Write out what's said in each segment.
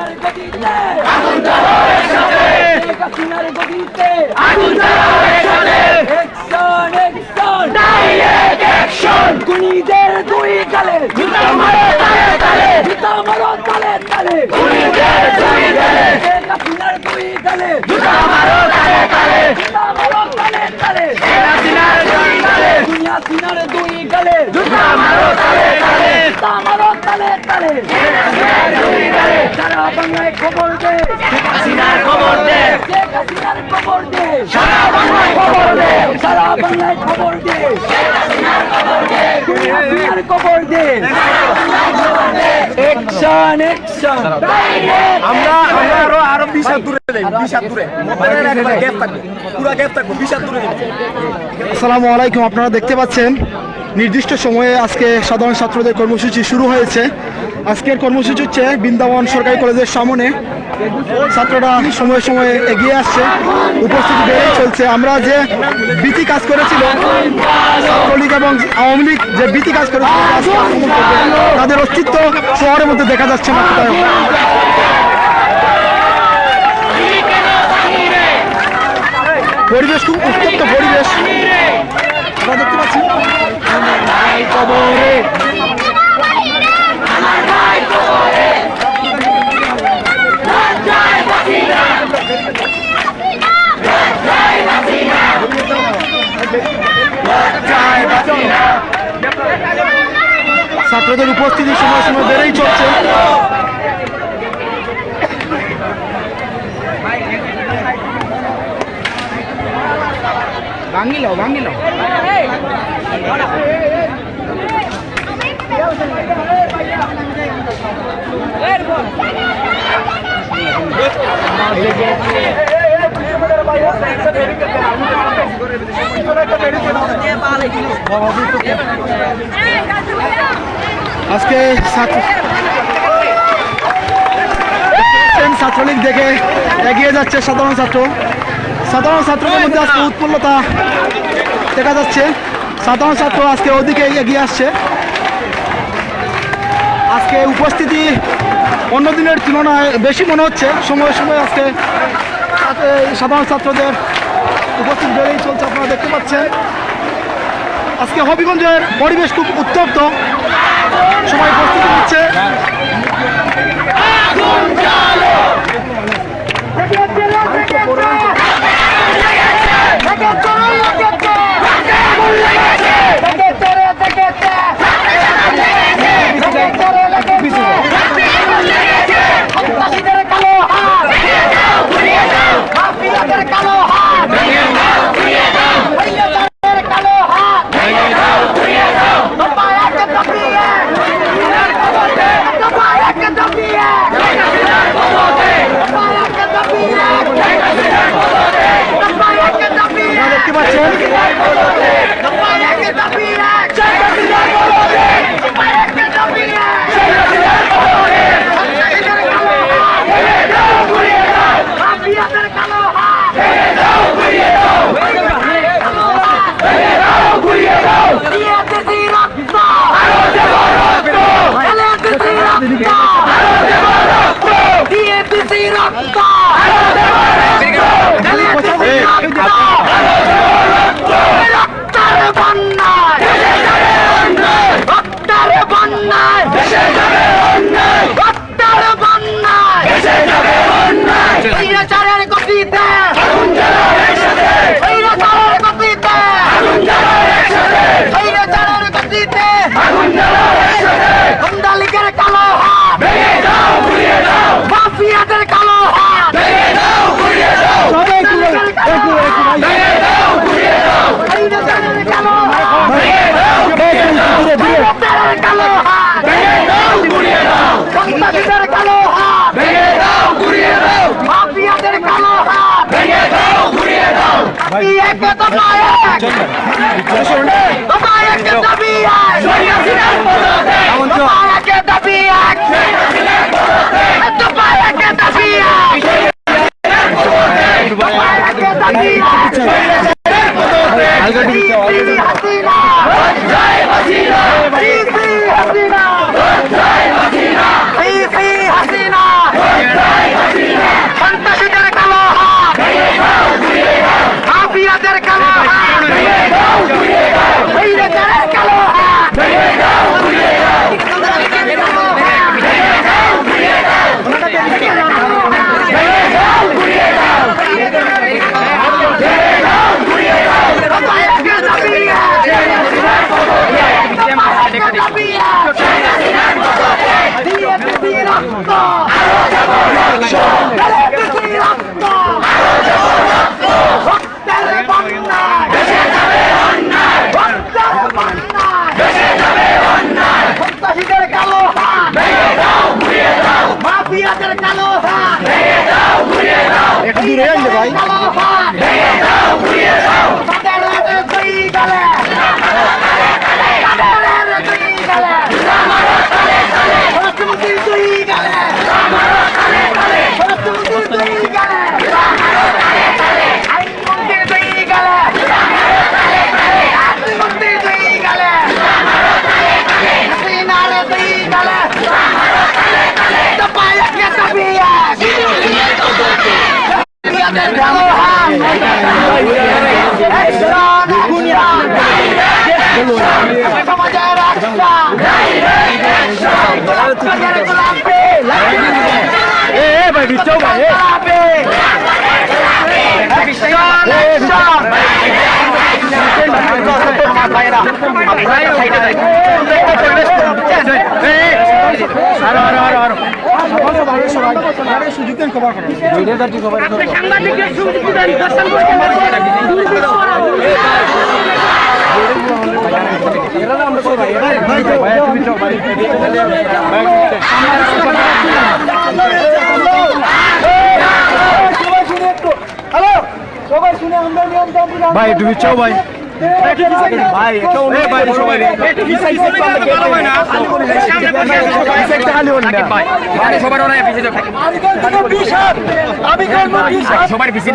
হাসিনার গদিতে আগুন জ্বালো একসাথে শেখ হাসিনার গদিতে আগুন জ্বালো একসাথে অ্যাকশন অ্যাকশন ডাইরেক্ট অ্যাকশন খুনিদের দুই গালে জুতা মারো তালে তালে জুতা মারো তালে তালে খুনিদের দুই গালে শেখ হাসিনার দুই গালে জুতা মারো তালে তালে জুতা মারো তালে তালে শেখ হাসিনার দুই গালে হাসিনার দুই গালে জুতা মারো তালে তালে জুতা মারো তালে তালে শেখ হাসিনার দুই গালে সারা বাংলায় খবর দে শেখ হাসিনার খবর দে শেখ হাসিনার খবর দে সারা বাংলায় খবর দে সারা বাংলায় খবর দে শেখ হাসিনার খবর দে হাসিনার খবর দে অ্যাকশন অ্যাকশন আমরা আরো 20 হাত দূরে যাই 20 হাত দূরে মোবাইলের একবার গ্যাপ থাকবে পুরো গ্যাপ থাকবে 20 হাত দূরে যাই। আসসালামু আলাইকুম। আপনারা দেখতে পাচ্ছেন নির্দিষ্ট সময়ে আজকে সাধারণ ছাত্রদের কর্মসূচি শুরু হয়েছে। আজকের কর্মসূচি হচ্ছে বৃন্দাবন সরকারি কলেজের সামনে। ছাত্ররা সময়ে সময়ে এগিয়ে আসছে, উপস্থিতি বেড়েই চলছে। আমরা যে ভীতি কাজ করেছিল ছাত্রলীগ এবং আওয়ামী লীগ যে ভীতি কাজ করেছিল তাদের অস্তিত্ব শহরের মধ্যে দেখা যাচ্ছে না। পরিবেশ খুব উত্তপ্ত পরিবেশ আমরা দেখতে পাচ্ছি। ছাত্রদের উপস্থিতি সময় সময় বেড়েই চলছে। ভাঙিল আজকে ছাত্রলীগ দেখে এগিয়ে যাচ্ছে সাধারণ ছাত্রদের মধ্যে আজকে উৎফুল্লতা দেখা যাচ্ছে। সাধারণ ছাত্র আজকে ওদিকে এগিয়ে আসছে। আজকে উপস্থিতি অন্য দিনের তুলনায় বেশি মনে হচ্ছে। সময়ে সময়ে আজকে সাধারণ ছাত্রদের উপস্থিতি বেড়েই চলছে। আপনারা দেখতে পাচ্ছেন আজকে হবিগঞ্জের পরিবেশ খুব উত্তপ্ত। সবাই প্রস্তুতি নিচ্ছে। হাসিনা সন্ত্রাসীদের কালো হাত মাফিয়াদের কালো হাত একটু দূরে আনলে ভাই। কালো হাত তাদের হাতে দুই গালে তাদের হাতে দুই গালে রাষ্ট্রপতির দুই গালে রাষ্ট্রপতির দুই গালে আইনমন্ত্রীর দুই গালে আইনমন্ত্রীর দুই গালে হাসিনার দুই গালে দবাইয়া দবিয়া তাদের কালো হাত সমাজের রাস্তা ভাই বিচ্ছাও ভাই সুযোগ দেন খবর করো। ভাই একটু বিচ্ছাও ভাই ভাই ভাই সবাই সবার সবার পিছিয়ে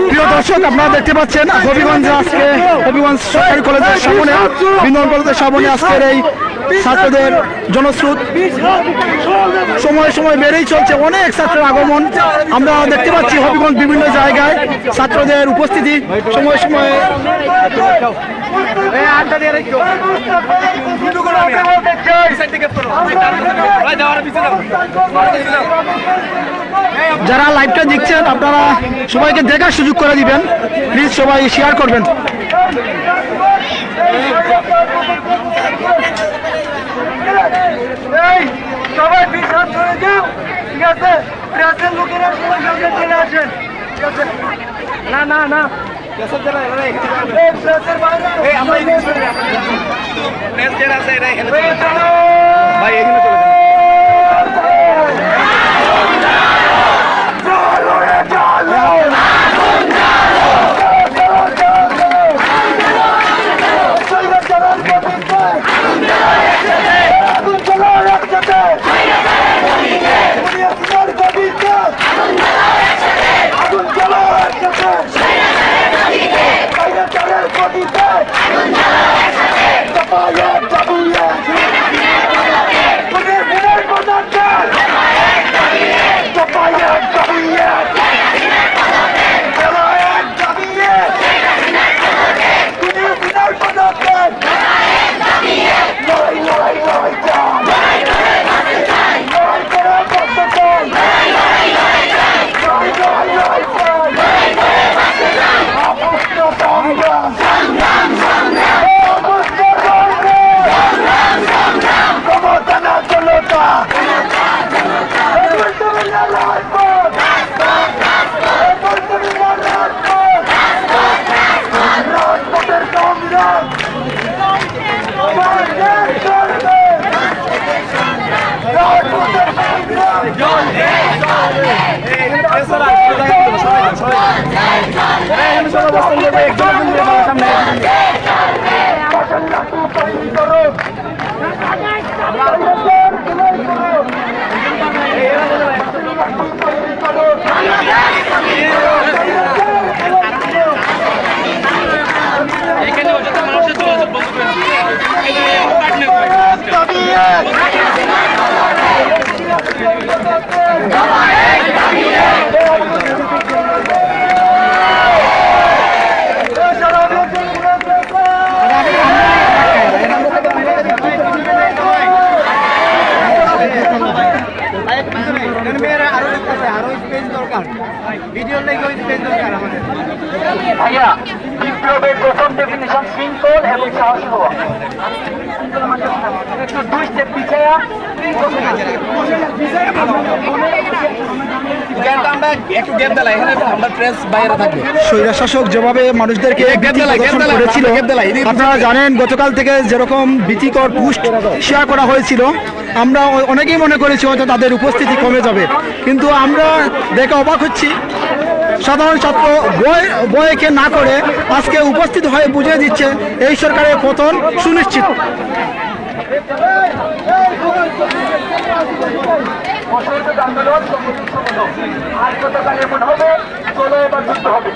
প্রিয় দর্শক, আপনারা দেখতে পাচ্ছেন হবিগঞ্জে আজকে হবিগঞ্জ সরকারি কলেজের সামনে বৃন্দাবন কলেজের সামনে আজকের এই ছাত্রদের জনস্রোত সময় সময় বেড়েই চলছে। অনেক ছাত্রের আগমন আমরা দেখতে পাচ্ছি হবিগঞ্জ বিভিন্ন জায়গায় ছাত্রদের উপস্থিতি সময় সময়। যারা লাইভটা দেখছেন আপনারা সবাইকে দেখার সুযোগ করে দিবেন, প্লিজ সবাই শেয়ার করবেন। সবাই পিছন চলে যাও, ঠিক আছে? প্রেসের লোকেরা সবাই সামনে চলে আসেন, ঠিক আছে? না না না প্রেসের এবং সাহস হওয়া। একটু 2 স্টেপ পিছিয়ে আমরা একটু গ্যাপ দিলাই, এখানে আমরা প্রেস বাইরে থাকবে। স্বৈরা শাসক যেভাবে মানুষদেরকে ভীতি প্রদর্শন করেছিল, আপনারা জানেন গতকাল থেকে যেরকম ভীতিকর পোস্ট শেয়ার করা হয়েছিল, আমরা অনেকেই মনে করেছি হয়তো তাদের উপস্থিতি কমে যাবে, কিন্তু আমরা দেখে অবাক হচ্ছি সাধারণ ছাত্র বয়কে না করে আজকে উপস্থিত হয়ে বুঝিয়ে দিচ্ছে এই সরকারের পতন সুনিশ্চিত। অসহযোগ আন্দোলন আর কতকাল এমন হবে, চলো এবার যুদ্ধ হবে।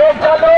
এই চলো